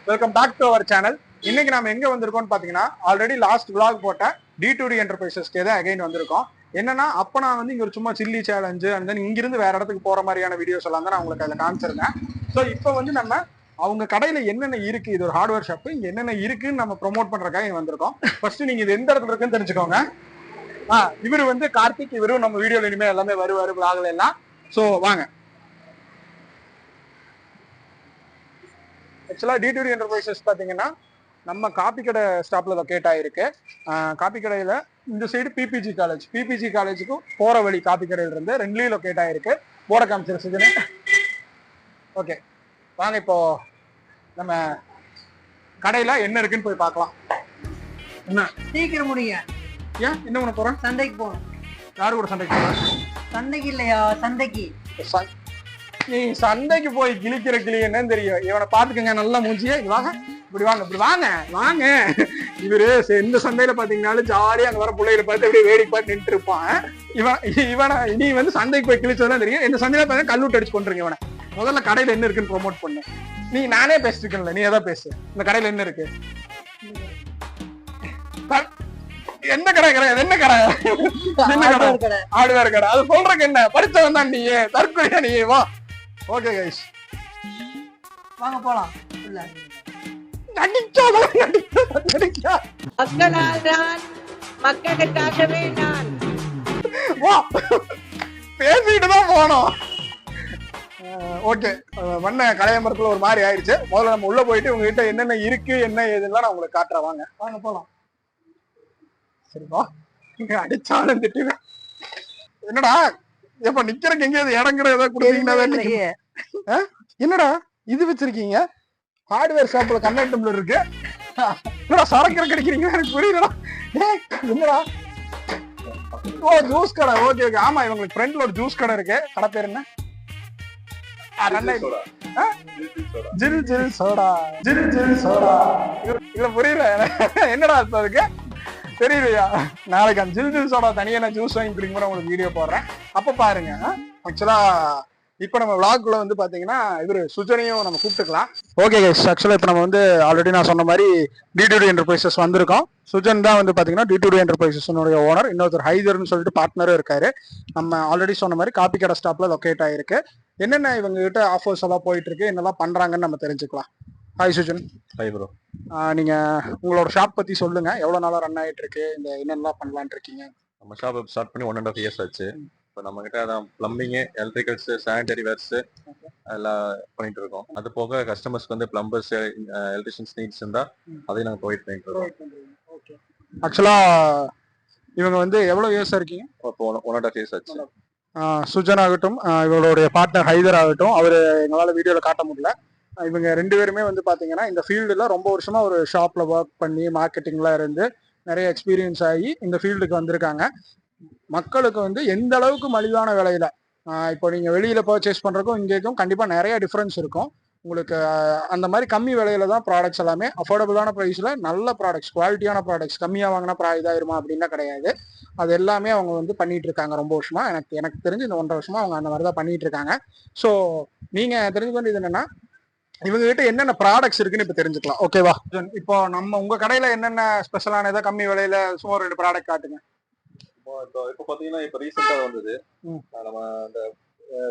Welcome back to our channel. இன்னைக்கு நாம எங்க வந்திருக்கோம்னு பாத்தீங்கன்னா, ஆல்ரெடி லாஸ்ட் vlog போட்ட D2D என்டர்பிரைசஸ்க்கு தான் அகைன் வந்திருக்கோம். என்னன்னா, அப்ப நான் வந்து இங்க ஒரு சும்மா சில்லி சேலஞ்சு அண்ட் தென் இங்கிருந்து வேற இடத்துக்கு போற மாதிரியான வீடியோஸ் எல்லாம் தான் நான் உங்களுக்கு அதில் காமிச்சிருந்தேன். ஸோ இப்போ வந்து நம்ம அவங்க கடையில என்னென்ன இருக்கு, இது ஒரு ஹார்ட்வேர் ஷாப், இங்க என்னென்ன இருக்குன்னு நம்ம ப்ரொமோட் பண்றதுக்காக இங்க வந்திருக்கோம். ஃபர்ஸ்ட் நீங்க இது எந்த இடத்துல இருக்குன்னு தெரிஞ்சுக்கோங்க. இவரு வந்து கார்த்திக், இவரும் நம்ம வீடியோல இனிமே எல்லாமே வருவாரு vlogல எல்லாம். ஸோ வாங்க. ஆக்சுவலா D2D என்டர்பிரைசஸ் பாத்தீங்கன்னா நம்ம காப்பி கடை ஸ்டாப்ல லொக்கேட் ஆயிருக்கு. காப்பி கடையில இந்த சைடு பிபிஜி காலேஜுக்கு போற வழி காப்பி கடையில இருந்து ரெண்டுலயும் லொக்கேட் ஆயிருக்கு. போர்டை காமிச்சிருச்சு. ஓகே வாங்க, இப்போ நம்ம கடையில என்ன இருக்குன்னு போய் பார்க்கலாம். என்ன சீக்கிரம் முடியுங்க. ஏன் என்ன பண்ண போறேன்? சந்தைக்கு போகணும். யாரு கூட சண்டைக்கு போறேன்? சந்தைக்கு இல்லையா, சந்தைக்கு. நீ சந்தைக்கு போய் கிழிக்கிற கிளி என்னன்னு தெரியும். இவனை பாத்துக்கங்க, நல்லா மூஞ்சியே. வாங்க இப்படி வாங்க, இப்படி வாங்க வாங்க. இவரு இந்த சந்தையில பாத்தீங்கன்னாலும் ஜாலியா அங்க வர பிள்ளைகளை பார்த்து அப்படியே வேடிக்கை பார்த்து நின்று இருப்பான். இவனை நீ வந்து சந்தைக்கு போய் கிழிச்சதுதான் தெரியும். இந்த சந்தையில பாத்தீங்கன்னா கல்லூட்டு அடிச்சு கொண்டுருங்க. இவனை முதல்ல கடையில என்ன இருக்குன்னு ப்ரொமோட் பண்ணு. நானே பேசிட்டு இருக்கேன்ல, நீ எதாவது பேசு. இந்த கடையில என்ன இருக்கு? என்ன கடை? என்ன கடை? ஹார்ட்வேர் கடை. அது சொல்றதுக்கு என்ன? படிச்சவன் தான் நீ, தற்கொலையா நீ? வா. ஓகே கைஸ், வாங்க போலாம். மக்களால் நான், மக்களுக்காகவே நான். வா, பேசிட்டு தான் போனோம். ஓகே, மண்ண கலையமரத்துல ஒரு மாதிரி ஆயிடுச்சு. முதல்ல நம்ம உள்ள போயிட்டு உங்ககிட்ட என்னென்ன இருக்கு, என்ன ஏதுலாம் நான் உங்களுக்கு காட்டுறேன். வாங்க வாங்க போலாம். சரிப்பா, இங்க அடிச்சாலும் திட்டு. என்னடா எப்ப நிக்கிறக்கு எங்கேயாவது இடங்கிற ஏதாவது கொடுத்தீங்கன்னா? என்னடா இது வச்சிருக்கீங்க? ஹார்ட்வேர் ஷாப்ல கண்ணாடி டம்ளர் இருக்கு. என்னடா சரக்கு கிடைக்கிறீங்க? எனக்கு புரியலடா. என்னடா? ஓ, ஜூஸ் கடை. Okay okay. ஆமா, இவங்களுக்கு ஃப்ரெண்ட்ல ஒரு ஜூஸ் கடை இருக்கு. கடை பேர் என்ன? ஜில் ஜில் சோடா. ஜில் ஜில் சோடா. இல்ல புரியல என்னடா அர்த்தம் அதுக்கு? தெரியலையா? நாளைக்கு அந்த ஜில் ஜில் சோடா தனியா நான் ஜூஸ் வாங்கி குடிக்கும் உங்களுக்கு வீடியோ போடுறேன், அப்ப பாருங்க. ஆக்சுவலா இப்ப நம்ம vlogல வந்து பாத்தீங்கன்னா இவரு சுஜனையும் நம்ம கூப்பிட்டுக்கலாம். ஓகே கைஸ், ஆக்சுவலா இப்ப நம்ம வந்து ஆல்ரெடி நான் சொன்ன மாதிரி D2D என்டர்பிரைசஸ் வந்திருக்கோம். சுஜன் தான் வந்து பாத்தீங்கன்னா D2D என்டர்பிரைசஸ் ஓனர். இன்னொருத்தர் ஹைதர்னு சொல்லிட்டு பார்ட்னரும் இருக்காரு. நம்ம ஆல்ரெடி சொன்ன மாதிரி காப்பி கடை ஸ்டாப்ல லொக்கேட் ஆயிருக்கு. என்னென்ன இவங்க கிட்ட ஆஃபர்ஸ் எல்லாம் போயிட்டு இருக்கு, என்னெல்லாம் பண்றாங்கன்னு நம்ம தெரிஞ்சுக்கலாம். ஹாய் சுஜன். Hi bro. நீங்க உங்களோட ஷாப் பத்தி சொல்லுங்க. எவ்வளவு நாளா ரன் ஆயிட்டு இருக்கு, இந்த என்னென்னலாம் பண்ணலாம்னு இருக்கீங்க? நம்ம ஷாப் ஸ்டார்ட் பண்ணி 1.5 years ஆச்சு. இப்போ நம்ம கிட்ட அதான் பிளம்பிங், எலக்ட்ரிக்கல்ஸ், சானிடரி வேர்ஸ் எல்லாம் பண்ணிட்டு இருக்கோம். அது போக கஸ்டமர்ஸ்க்கு வந்து பிளம்பர்ஸ், எலக்ட்ரிஷியன்ஸ் நீட்ஸ் இருந்தா அதையும் நாங்கள் ப்ரொவைட் பண்ணிட்டு இருக்கோம். ஆக்சுவலா இவங்க வந்து எவ்வளவு இயர்ஸ் இருக்கீங்க? இப்போ 1.5 years ஆச்சு. சுஜன் ஆகட்டும், இவங்களுடைய பார்ட்னர் ஹைதர் ஆகட்டும், அவர் எங்களால் வீடியோவில் காட்ட முடியல. இவங்க ரெண்டு பேருமே வந்து பார்த்தீங்கன்னா இந்த ஃபீல்டில் ரொம்ப வருஷமா ஒரு ஷாப்பில் ஒர்க் பண்ணி மார்க்கெட்டிங்லாம் இருந்து நிறைய எக்ஸ்பீரியன்ஸ் ஆகி இந்த ஃபீல்டுக்கு வந்திருக்காங்க. மக்களுக்கு வந்து எந்த அளவுக்கு மலிவான விலையில இப்போ நீங்கள் வெளியில் பர்ச்சேஸ் பண்ணுறதுக்கும் இங்கேக்கும் கண்டிப்பாக நிறைய டிஃப்ரென்ஸ் இருக்கும். உங்களுக்கு அந்த மாதிரி கம்மி விலையில தான் ப்ராடக்ட்ஸ் எல்லாமே அஃபோர்டபுளான ப்ரைஸில் நல்ல ப்ராடக்ட்ஸ், குவாலிட்டியான ப்ராடக்ட்ஸ். கம்மியாக வாங்கினா இதாயிருமா அப்படின்னா கிடையாது. அது எல்லாமே அவங்க வந்து பண்ணிட்டு இருக்காங்க ரொம்ப வருஷமா. எனக்கு தெரிஞ்சு இந்த 1.5 வருஷமா அவங்க அந்த மாதிரி தான் பண்ணிட்டு இருக்காங்க. ஸோ நீங்கள் தெரிஞ்சுக்க வேண்டியது என்னன்னா, இவங்க கிட்ட என்னென்ன ப்ராடக்ட்ஸ் இருக்குன்னு இப்ப தெரிஞ்சுக்கலாம். ஓகேவா? இப்போ நம்ம உங்க கடையில என்னென்ன ஸ்பெஷலான ஏதாவது கம்மி விலையில சும்மா 2 ப்ராடக்ட் காட்டுங்க. இப்போ பாத்தீங்கன்னா இப்போ ரீசெண்டா வந்தது நம்ம அந்த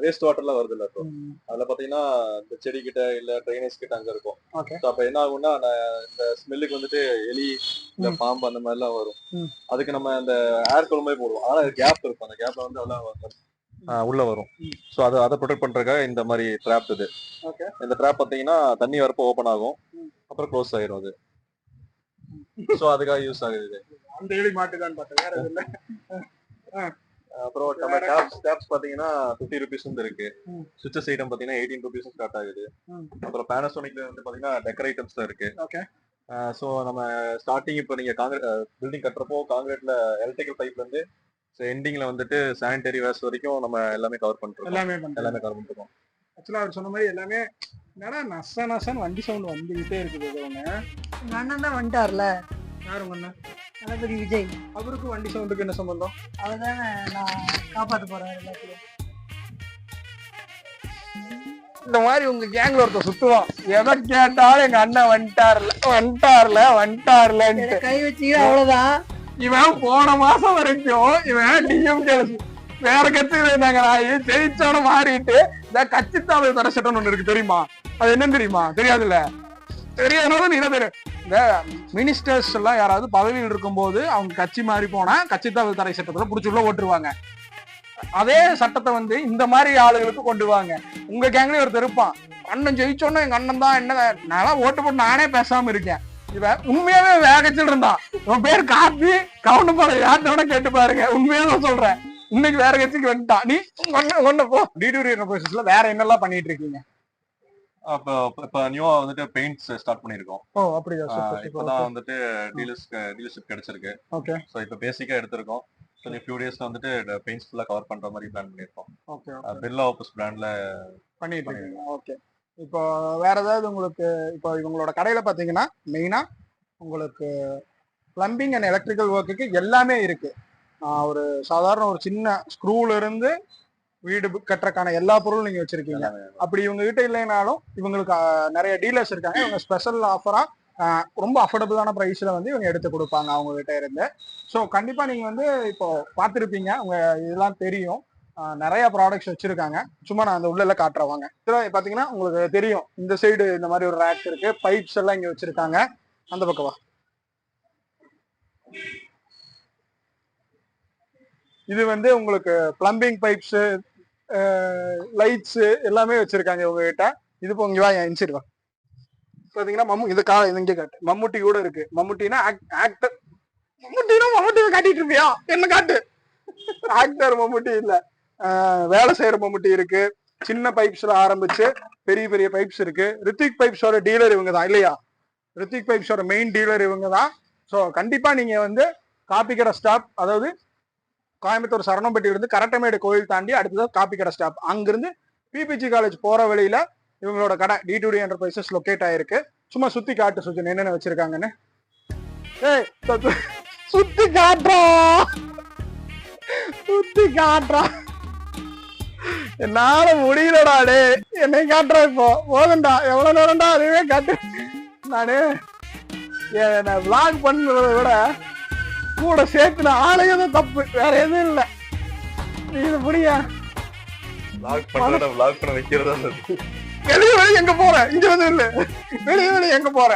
வேஸ்ட் வாட்டர்லாம் வருது இல்ல, இப்போ அதுல பாத்தீங்கன்னா இந்த செடி கிட்ட இல்ல ட்ரைனேஜ் கிட்ட அங்க இருக்கும். அப்ப என்ன ஆகும்னா, இந்த ஸ்மெல்லுக்கு வந்துட்டு எலி இல்ல பாம்பு அந்த மாதிரி எல்லாம் வரும். அதுக்கு நம்ம அந்த ஏர் குழம்பே போடுவோம். ஆனா கேப் இருக்கும், அந்த கேப்ல வந்து அதெல்லாம் உள்ள வரும். ஸோ அதை ப்ரொடெக்ட் பண்றதுக்காக இந்த மாதிரி ட்ராப் இது. இந்த ட்ராப் பாத்தீங்கன்னா தண்ணி வரப்போ ஓப்பன் ஆகும், அப்புறம் க்ளோஸ் ஆயிரும் அது. ஸோ அதுக்காக யூஸ் ஆகுது. அந்த எலி மாட்டுதான் பார்த்தேன், வேற இல்ல. அப்புறம் நம்ம டேப்ஸ் பாத்தீங்கன்னா 50 rupees இருக்கு. சுவிட்சஸ் ஐட்டம் பாத்தீங்கன்னா 18 rupees ஸ்டார்ட் ஆகுது. அப்புறம் பேனசோனிக்ல வந்து பாத்தீங்கன்னா டெக்கர் ஐட்டம்ஸ் தான் இருக்கு. ஸோ நம்ம ஸ்டார்டிங் இப்போ நீங்க பில்டிங் கட்டுறப்போ காங்கிரீட்ல எலக்ட்ரிக்கல் பைப்ல இருந்து எண்டிங்ல வந்துட்டு சானிடரி வேர்ஸ் வரைக்கும் நம்ம எல்லாமே கவர் பண்ணிருக்கோம். எல்லாமே கவர் பண்ணிருக்கோம். ஆக்சுவலா அவர் சொன்ன மாதிரி எல்லாமே என்னடா நசன்னு வண்டி சவுண்ட் வந்துகிட்டே இருக்குது. உங்க அண்ணன் தான் வந்துட்டார்ல. யாரு உங்க அண்ணன்? தளபதி விஜய். அவருக்கு வண்டி சவுண்டுக்கு என்ன சம்பந்தம்? அவர்தானே நான் காப்பாத்த போறேன் எல்லாத்தையும். இந்த மாதிரி உங்க கேங்ல ஒருத்தர் சுத்துவான், எதை கேட்டாலும் எங்க அண்ணன் வந்துட்டார்லன்ட்டு கை வச்சீங்க அவ்வளவுதான். இவன் போன மாசம் வரைக்கும் இவன் டிஎம்கே வேற கட்சியில இருந்தாங்க, ஜெயிச்சோட மாறிட்டு இந்த கட்சித்தாவல் தடை சட்டம் ஒண்ணு இருக்கு தெரியுமா? அது என்னன்னு தெரியுமா? தெரியாதுல்ல? தெரியாதனால நீ என்ன தெரியும், இந்த மினிஸ்டர்ஸ் எல்லாம் யாராவது பதவியில் இருக்கும்போது அவங்க கட்சி மாறி போனா கட்சித்தாவல் தடை சட்டத்துல புடிச்சு உள்ள ஓட்டுருவாங்க. அதே சட்டத்தை வந்து இந்த மாதிரி ஆளுகளுக்கு கொண்டு வாங்க. உங்க கேங்லயே ஒருத்தர் இருப்பான், அண்ணன் ஜெயிச்சோன்னா எங்க அண்ணன் தான் என்ன, நான் ஓட்டு போட்டு நானே பேசாம இருக்கேன். இவன் உண்மையாவே வேகச்சில் இருந்தான், இவன் பேர் காப்பி கவுண்டபாளைய யார்ட்டோட கேட்டு பாருங்க, உண்மையாவே சொல்றேன். இன்னைக்கு வேற கட்சிக்கு வந்துட்டான். நீ ஒண்ணு போ. டிடியூரி ப்ரோசஸ்ல வேற என்னெல்லாம் பண்ணிட்டு இருக்கீங்க? இப்ப நியூவா வந்துட்டு பெயிண்ட்ஸ் ஸ்டார்ட் பண்ணிருக்கோம். ஓ அப்படியா? இப்பதான் வந்துட்டு டீலர்ஷிப் கிடைச்சிருக்கு. ஓகே. சோ இப்ப பேசிக்கா எடுத்திருக்கோம். ஸோ ஃபியூ டேஸ்ல வந்துட்டு பெயிண்ட்ஸ் ஃபுல்லா கவர் பண்ற மாதிரி பிளான் பண்ணிருக்கோம். ஓகே. பிர்லா ஆப்பஸ் பிராண்ட்ல பண்ணிட்டு இருக்கீங்க. ஓகே. இப்போ வேற ஏதாவது உங்களுக்கு, இப்போ இவங்களோட கடையில பாத்தீங்கன்னா மெயினா உங்களுக்கு பிளம்பிங் அண்ட் எலக்ட்ரிக்கல் ஒர்க்குக்கு எல்லாமே இருக்கு. ஒரு சாதாரண ஒரு சின்ன ஸ்க்ரூல இருந்து வீடு கட்டுறதுக்கான எல்லா பொருளும் நீங்க வச்சிருக்கீங்க. அப்படி இவங்க கிட்ட இல்லைனாலும் இவங்களுக்கு நிறைய டீலர்ஸ் இருக்காங்க. இவங்க ஸ்பெஷல் ஆஃபரா ரொம்ப அஃபோர்டபுளான ப்ரைஸ்ல வந்து இவங்க எடுத்து கொடுப்பாங்க அவங்க கிட்ட இருந்து. ஸோ கண்டிப்பா நீங்க வந்து இப்போ பார்த்துருப்பீங்க, உங்க இதெல்லாம் தெரியும், நிறைய ப்ராடக்ட்ஸ் வச்சிருக்காங்க. சும்மா நான் அந்த உள்ள காட்டுறவாங்க. பாத்தீங்கன்னா உங்களுக்கு தெரியும், இந்த சைடு இந்த மாதிரி ஒரு ரேக் இருக்கு, பைப்ஸ் எல்லாம் இங்க வச்சிருக்காங்க. அந்த பக்கவா, இது வந்து உங்களுக்கு பிளம்பிங் பைப்ஸ், லைட்ஸ் எல்லாமே வச்சிருக்காங்க இவங்க கிட்ட. இது இப்போ இங்க வா, இன்சைடு வா. பாத்தீங்கன்னா இது இங்க காட்டு, மம்முட்டி கூட இருக்கு. மம்முட்டினா ஆக்டர், மம்முட்டி காட்டிட்டு இருப்பியா? என்ன காட்டு, ஆக்டர் மம்முட்டி இல்ல, வேலை செய்யற மம்முட்டி இருக்கு. சின்ன பைப்ஸ்ல ஆரம்பிச்சு பெரிய பெரிய பைப்ஸ் இருக்கு. ரித்திக் பைப்ஸோட டீலர் இவங்க தான் இல்லையா? ரித்திக் பைப்ஸோட மெயின் டீலர் இவங்க தான். ஸோ கண்டிப்பா நீங்க வந்து காப்பிக்கடை ஸ்டாப், அதாவது கோயம்புத்தூர் சரணம்பட்டி இருந்து கரட்டமேடு கோயில் தாண்டி அடுத்தது காப்பிக்கடை ஸ்டாப், அங்கிருந்து பிபிஜி காலேஜ் போற வழியில இவங்களோட கடை D2D என்டர்பிரைசஸ் லொக்கேட் ஆயிருக்கு. சும்மா சுத்தி காட்டு சுஜன் என்னென்ன வச்சிருக்காங்கன்னு. ஏய் சுத்தி காட்டுறோம், சுத்தி காட்டுறோம். என்னால முடியலடா டே, என்னை காட்டுறோம். இப்போ போதும்டா, எவ்வளவு நேரம்டா அதுவே காட்டு. நானு விளாக் பண்றத விட கூட சேர்த்து நான் ஆளுங்க தப்பு, வேற எதுவும் இல்லை. நீ இது புரியா? வெளியே வெளியே எங்க போற, இங்க வந்து இல்ல, வெளியே வெளியே எங்க போற?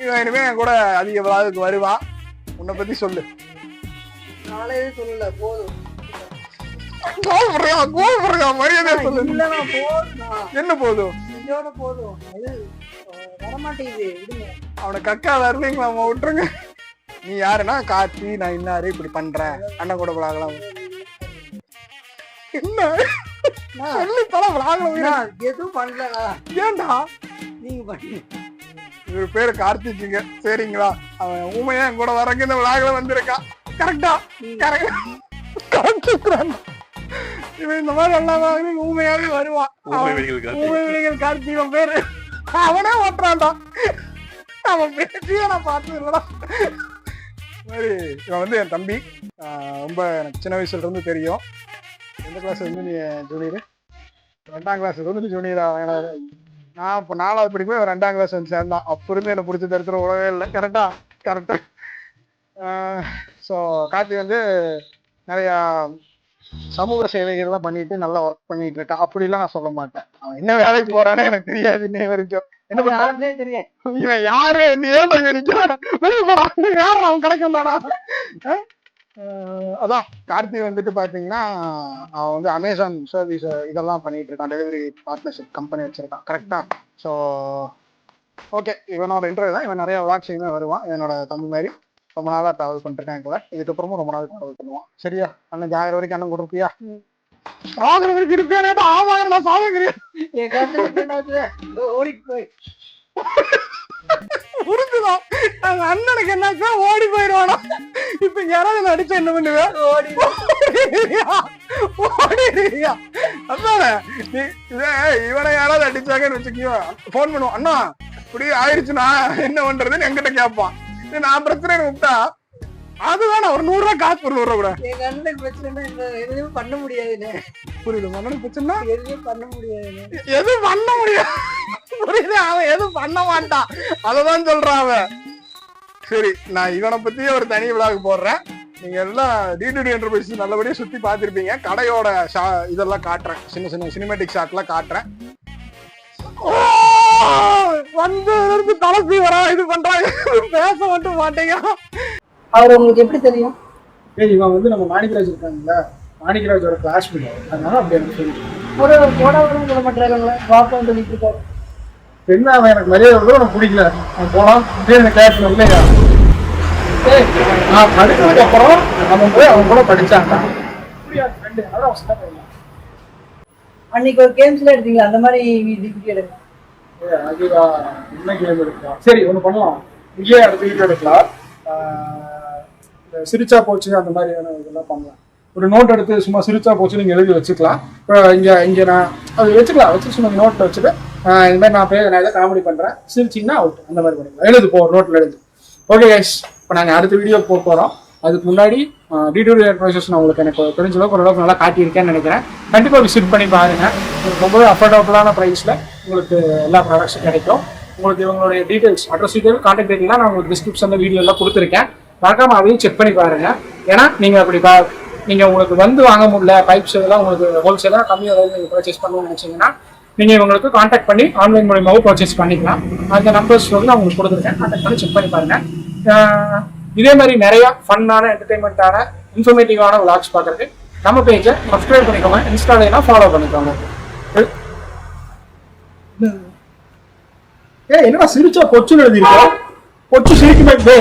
இவன் இனிமே என் கூட அதிக விளாகுக்கு வருவா. உன்னை பத்தி சொல்லு. நாளையே சொல்லல, போதும். கோபப்படுறியா? மரியாதை சொல்லு. என்ன போதும்? இதோட போதும், அது வரமாட்டேங்குது, விடுங்க. அவனை கக்கா வரலீங்களா, அவன் விட்டுருங்க. நீ யாருன்னா கார்த்தி, நான் இன்னாரு இப்படி பண்றேன், அண்ணன் கூட விளாகலாம். என்ன எதுவும் பண்ணலா? ஏன்டா நீங்க பண்ணி, இவரு பேரு கார்த்திக்குங்க சரிங்களா? அவன் ஊமையா என் கூட வரங்க இந்த விளாகல வந்திருக்கான். கரெக்டா? இவன் இந்த மாதிரி எல்லாம் ஊமையாவே வருவான். ஊமைகள் கார்த்திகன் பேரு, அவனே ஓட்டுறான்டா. அவன் பேசியே நான் பார்த்தது இல்லடா. மாதிரி இவன் வந்து என் தம்பி, ரொம்ப எனக்கு சின்ன வயசுல இருந்து தெரியும். எந்த கிளாஸ் வந்து நீ ஜூனியரு? 2ஆம் கிளாஸ் வந்து ஜூனியரா? நான் இப்போ 4வது படிக்கும்போது 2ஆம் கிளாஸ் வந்து சேர்ந்தான். அப்போ இருந்து என்னை பிடிச்ச தருத்துற உலகவே இல்லை. கரெக்டா. ஸோ கார்த்தி வந்து நிறையா சமூக சேவைகள்லாம் பண்ணிட்டு நல்லா ஒர்க் பண்ணிட்டு இருக்கான். அப்படிலாம் நான் சொல்ல மாட்டேன். அவன் என்ன வேலைக்கு போறானே எனக்கு தெரியாது இன்னை வரைக்கும். என்ன பண்ணே தெரியும் இவன் யாரு, நீ யாரு அவன் கிடைக்கும் தானா? அதான் கார்த்தி வந்துட்டு பாத்தீங்கன்னா அவன் வந்து அமேசான் சர்வீஸ் இதெல்லாம் பண்ணிட்டு இருக்கான், டெலிவரி பார்ட்னர்ஷிப் கம்பெனி வச்சிருக்கான். கரெக்டா? ஸோ ஓகே, இவனோட இன்டர்வியூ தான். இவன் நிறைய விளாக்ஸையுமே வருவான். என்னோட தம்பி மாதிரி ரொம்ப நாளா டிராவல் பண்ணிருக்கேன் கூட. இதுக்கப்புறமும் ரொம்ப நாள் டிராவல் பண்ணுவான். சரியா? அண்ணன் ஜாகிர வரைக்கும் அண்ணன் கொடுப்பியா? சாகிற வரைக்கும் இருப்பேன். ஆமாங்க, நான் சாகுறேன். ஓடிட்டு போய் புரிஞ்சுதான். அண்ணனுக்கு என்னாச்சா ஓடி போயிடுவானா? இப்ப யாராவது அடிச்சா என்ன பண்ணுவேன்? ஓடிடுவியா? அதானே இவனை யாராவது அடிச்சாங்கன்னு வச்சுக்கியோ, போன் பண்ணுவான், அண்ணா இப்படி ஆயிடுச்சுன்னா என்ன பண்றதுன்னு என்கிட்ட கேட்பான். நான் பிரச்சனை விட்டா அது வேணாம், ஒரு 100 ரூபா காசு ஒரு 100 ரூபா கூட. எங்க அண்ணனுக்கு பிரச்சனைனா இந்த எதுவும் பண்ண முடியாதுண்ணே. புரியுது, மன்னனுக்கு பிரச்சனை எதுவும் பண்ண முடியாதுண்ணே. எதுவும் பண்ண முடியாது. புரியுது, அவன் எதுவும் பண்ண மாட்டான், அததான் சொல்றான் அவன். சரி, நான் இவனை பத்தியே ஒரு தனி விழாவுக்கு போடுறேன். நீங்க எல்லாம் D2D என்டர்பிரைஸ் நல்லபடியா சுத்தி பார்த்திருப்பீங்க. கடையோட இதெல்லாம் காட்டுறேன், சின்ன சின்ன சினிமேட்டிக் ஷாட்லாம் காட்டுறேன். வந்து தலசி வரா இது பண்றாங்க, பேச மட்டும் மாட்டேங்க. அவர் உங்களுக்கு எப்படி தெரியும்? இவன் வந்து நம்ம மாணிக்கராஜ் இருக்காங்கல்ல, மாணிக்கராஜோட கிளாஸ்மேட், அதனால அப்படி எனக்கு தெரியும். ஒரு போடாவும் சொல்ல மாட்டாங்களே, வாப்பா சொல்லிட்டு இருக்காரு. என்ன அவன் எனக்கு மரியாதை கொடுத்தா எனக்கு பிடிக்கல, அவன் போலாம் எனக்கு கேட்கணும் இல்லையா? நான் படிச்சதுக்கு அப்புறம் அவன் போய் அவன் கூட படிச்சாங்க. அன்னைக்கு ஒரு கேம்ஸ்ல எடுத்தீங்களா, அந்த மாதிரி டிகிரி எடுங்க. அதுவா, என்ன கேம் எடுக்கலாம்? சரி, ஒன்று பண்ணலாம், இங்கே அடுத்த வீடியோ எடுக்கலாம். சிரிச்சா போச்சு அந்த மாதிரியான இதெல்லாம் பண்ணலாம். ஒரு நோட் எடுத்து சும்மா சிரிச்சா போச்சு நீங்கள் எழுதி வச்சுக்கலாம். இப்போ இங்கே நான் அது வச்சுக்கலாம், சும்மா நோட்டில் வச்சுட்டு இந்த மாதிரி நான் எதாவது காமெடி பண்ணுறேன், சிரிச்சிங்கன்னா அவுட், அந்த மாதிரி பண்ணிக்கலாம். எழுது போ, நோட்டில் எழுது. ஓகே கைஸ், இப்போ நாங்கள் அடுத்த வீடியோ போகிறோம். அதுக்கு முன்னாடி D2D என்டர்பிரைசஸ் நான் உங்களுக்கு எனக்கு தெரிஞ்ச அளவுக்கு ஓரளவுக்கு நல்லா காட்டியிருக்கேன்னு நினைக்கிறேன். கண்டிப்பாக விசிட் பண்ணி பாருங்க. உங்களுக்கு ரொம்பவே அஃபோர்டபுளான ப்ரைஸில் உங்களுக்கு எல்லா ப்ராடக்ட்ஸும் கிடைக்கும். உங்களுக்கு இவங்களுடைய டீட்டெயில்ஸ், அட்ரஸ் டீட்டெயில், கான்டாக்ட் டீட்டெயிலாம் நான் உங்களுக்கு டிஸ்கிரிப்ஷனில் வீடியோலாம் கொடுத்துருக்கேன். மறக்காம அதையும் செக் பண்ணி பாருங்க. ஏன்னா நீங்கள் அப்படி நீங்கள் உங்களுக்கு வந்து வாங்க முடியல, பைப்ஸ் இதெல்லாம் உங்களுக்கு ஹோல்சேலாக கம்மியாக நீங்கள் பர்ச்சேஸ் பண்ணணும்னு நினச்சிங்கன்னா நீங்கள் இவங்களுக்கு கான்டாக்ட் பண்ணி ஆன்லைன் மூலியமாகவும் பர்ச்சேஸ் பண்ணிக்கலாம். அந்த நம்பர்ஸ் வந்து நான் உங்களுக்கு கொடுத்துருக்கேன், கான்டாக்ட் பண்ணி செக் பண்ணி பாருங்கள். இதே மாதிரி நிறைய ஃபன்னான என்டர்டைன்மெண்ட்டான இன்ஃபர்மேட்டிவான விளாக்ஸ் பார்க்குறதுக்கு நம்ம பேஜை சப்ஸ்கிரைப் பண்ணிக்கோங்க, இன்ஸ்டாலாம் ஃபாலோ பண்ணிக்கோங்க. என்னடா சிரிச்சா பொச்சுன்னு எழுதிருக்கோம், பொச்சு சிரிக்குமே.